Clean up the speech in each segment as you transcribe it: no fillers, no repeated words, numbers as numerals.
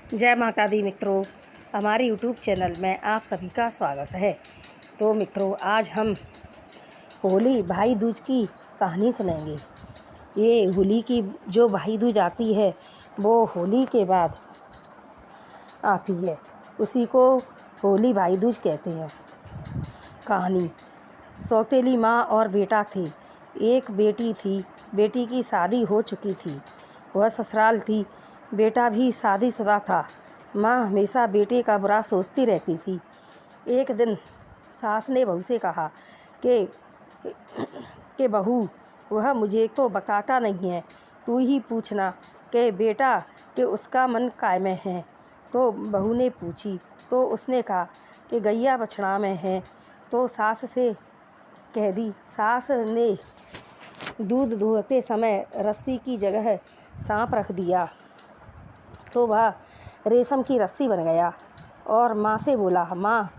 जय माता दी मित्रों, हमारे यूट्यूब चैनल में आप सभी का स्वागत है। तो मित्रों, आज हम होली भाई दूज की कहानी सुनेंगे। ये होली की जो भाई दूज आती है वो होली के बाद आती है, उसी को होली भाई दूज कहते हैं। कहानी। सौतेली माँ और बेटा थे। एक बेटी थी। बेटी की शादी हो चुकी थी, वह ससुराल थी। बेटा भी शादीशुदा था। माँ हमेशा बेटे का बुरा सोचती रहती थी। एक दिन सास ने बहू से कहा कि बहू, वह मुझे तो बताता नहीं है, तू ही पूछना कि बेटा कि उसका मन काय में है। तो बहू ने पूछी तो उसने कहा कि गैया बछड़ा में है। तो सास से कह दी। सास ने दूध दुहते समय रस्सी की जगह सांप रख दिया तो वह रेशम की रस्सी बन गया। और माँ से बोला, माँ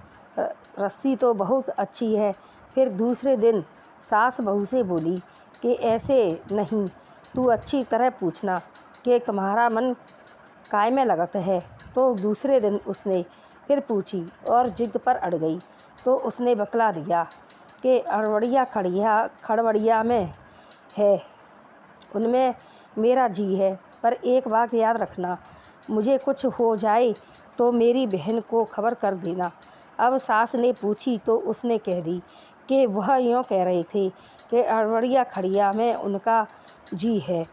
रस्सी तो बहुत अच्छी है। फिर दूसरे दिन सास बहू से बोली कि ऐसे नहीं, तू अच्छी तरह पूछना कि तुम्हारा मन काय में लगत है। तो दूसरे दिन उसने फिर पूछी और जिद पर अड़ गई। तो उसने बतला दिया कि खड़वड़िया में है, उनमें मेरा जी है। पर एक बात याद रखना, मुझे कुछ हो जाए तो मेरी बहन को खबर कर देना। अब सास ने पूछी तो उसने कह दी कि वह यूँ कह रहे थे कि अड़वड़िया खड़िया में उनका जी है।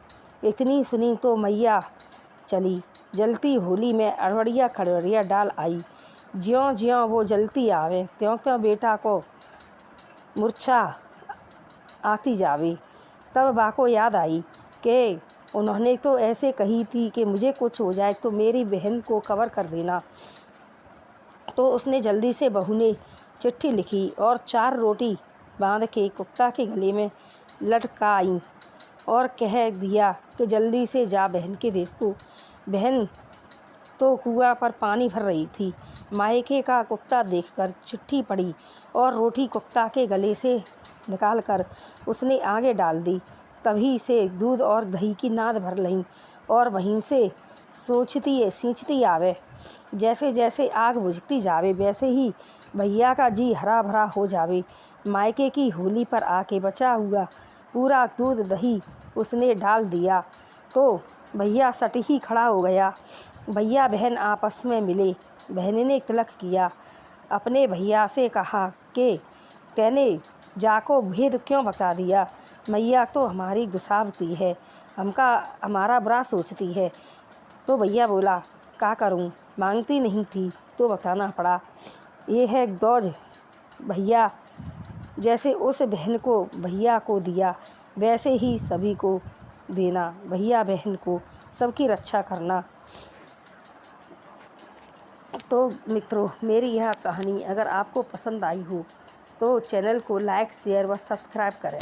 इतनी सुनी तो मैया चली। जलती होली में अड़वड़िया खड़वड़िया डाल आई। ज्यों ज्यों वो जलती आवे त्यों त्यों बेटा को मूर्छा आती जावे। तब बाको याद आई कि उन्होंने तो ऐसे कही थी कि मुझे कुछ हो जाए तो मेरी बहन को खबर कर देना। तो उसने जल्दी से बहू ने चिट्ठी लिखी और 4 रोटी बांध के कुत्ता के गले में लटकाई और कह दिया कि जल्दी से जा बहन के देश को। बहन तो कुआं पर पानी भर रही थी। मायके का कुत्ता देखकर चिट्ठी पढ़ी और रोटी कुत्ता के गले से निकालकर उसने आगे डाल दी। तभी से दूध और दही की नाद भर लई और वहीं से सींचती आवे। जैसे जैसे आग बुझती जावे वैसे ही भैया का जी हरा भरा हो जावे। मायके की होली पर आके बचा हुआ पूरा दूध दही उसने डाल दिया तो भैया सट ही खड़ा हो गया। भैया बहन आपस में मिले। बहन ने तिलक किया। अपने भैया से कहा कि तैने जाको भेद क्यों बता दिया। मैया तो हमारी दुसावती है, हमारा बुरा सोचती है। तो भैया बोला, क्या करूं, मांगती नहीं थी तो बताना पड़ा। ये है दौज भैया, जैसे उस बहन को भैया को दिया वैसे ही सभी को देना। भैया बहन को सबकी रक्षा करना। तो मित्रों, मेरी यह कहानी अगर आपको पसंद आई हो तो चैनल को लाइक शेयर व सब्सक्राइब करें।